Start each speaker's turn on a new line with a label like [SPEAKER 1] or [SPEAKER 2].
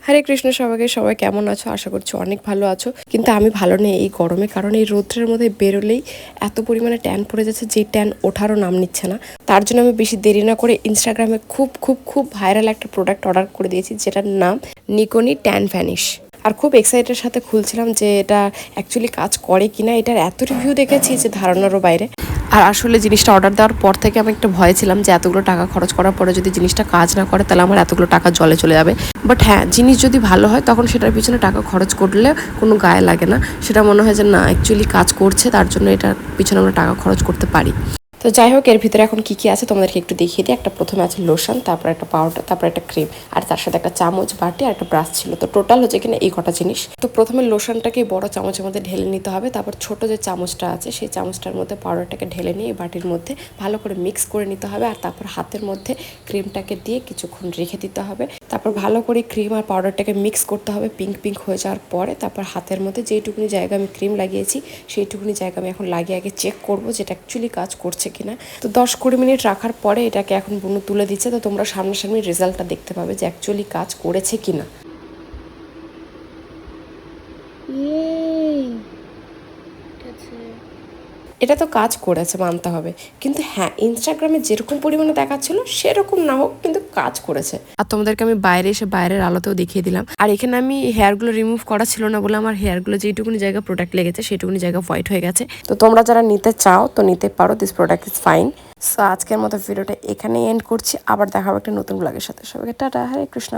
[SPEAKER 1] হরে কৃষ্ণ সবাইকে, সবাই কেমন আছো? আশা করছি অনেক ভালো আছো। কিন্তু আমি ভালো নেই এই গরমে, কারণ এই রৌদ্রের মধ্যে বেরোলেই এত পরিমাণে ট্যান পড়ে যাচ্ছে যে ট্যান ওঠারও নাম নিচ্ছে না। তার জন্য আমি বেশি দেরি না করে ইনস্টাগ্রামে খুব ভাইরাল একটা প্রোডাক্ট অর্ডার করে দিয়েছি, যেটার নাম নিকোনি ট্যান ভ্যানিশ। আর খুব এক্সাইটেড সাথে খুলছিলাম যে এটা অ্যাকচুয়ালি কাজ করে কিনা। এটার এত রিভিউ দেখেছি যে ধারণারও বাইরে। আর আসলে জিনিসটা অর্ডার দেওয়ার পর থেকে আমি একটা ভয় ছিলাম যে এতগুলো টাকা খরচ করার পরে যদি জিনিসটা কাজ না করে তাহলে আমার এতগুলো টাকা জলে চলে যাবে। বাট হ্যাঁ, জিনিস যদি ভালো হয় তখন সেটার পিছনে টাকা খরচ করলে কোনো গায়ে লাগে না। সেটা মনে হয় যে না, অ্যাকচুয়ালি কাজ করছে, তার জন্য এটার পিছনে আমরা টাকা খরচ করতে পারি। তো যাই হোক, এর ভিতরে এখন কি আছে তোমাদেরকে একটু দেখিয়ে দিই। একটা প্রথমে আছে লোশন, তারপর একটা পাউডার, তারপর একটা ক্রিম, আর তার সাথে একটা চামচ, বাটি আর একটা ব্রাশ ছিল। তো টোটাল হচ্ছে কিনা এই কটা জিনিস। তো প্রথমে লোশনটাকে বড় চামচের মধ্যে ঢেলে নিতে হবে। তারপর ছোট যে চামচটা আছে সেই চামচটার মধ্যে পাউডারটাকে ঢেলে নিয়ে এই বাটির মধ্যে ভালো করে মিক্স করে নিতে হবে। আর তারপর হাতের মধ্যে ক্রিমটাকে দিয়ে কিছুক্ষণ রেখে দিতে হবে। তারপর ভালো করে ক্রিম আর পাউডারটাকে মিক্স করতে হবে পিঙ্ক হয়ে যাওয়ার পরে। তারপর হাতের মধ্যে যেইটুকুনি জায়গা আমি ক্রিম লাগিয়েছি সেইটুকুনি জায়গা আমি এখন লাগিয়ে আগে চেক করবো যেটা অ্যাকচুয়ালি কাজ করছে কিনা। তো 10-20 মিনিট রাখার পরে এটাকে এখন বুনু তুলে দিচ্ছে। তো তোমরা সামনাসামনি রেজাল্টটা দেখতে পাবে যে অ্যাকচুয়ালি কাজ করেছে কিনা। এটা তো কাজ করেছে মানতে হবে, কিন্তু হ্যাঁ, ইনস্টাগ্রামে যেরকম পরিমাণে দেখাচ্ছিল সেরকম না হোক, কিন্তু কাজ করেছে। আর তোমাদেরকে আমি বাইরে এসে বাইরের আলোতেও দেখিয়ে দিলাম। আর এখানে আমি হেয়ারগুলো রিমুভ করা ছিল না বলে আমার হেয়ারগুলো যেইটুকুনি জায়গা প্রোডাক্ট লেগেছে সেইটুকুনি জায়গা হোয়াইট হয়ে গেছে। তো তোমরা যারা নিতে চাও তো নিতে পারো, this product is fine. So আজকের মতো ভিডিওটা এখানেই এন্ড করছি। আবার দেখাবো একটা নতুন ব্লগের সাথে। সবাইকে টাটা, হরে কৃষ্ণ।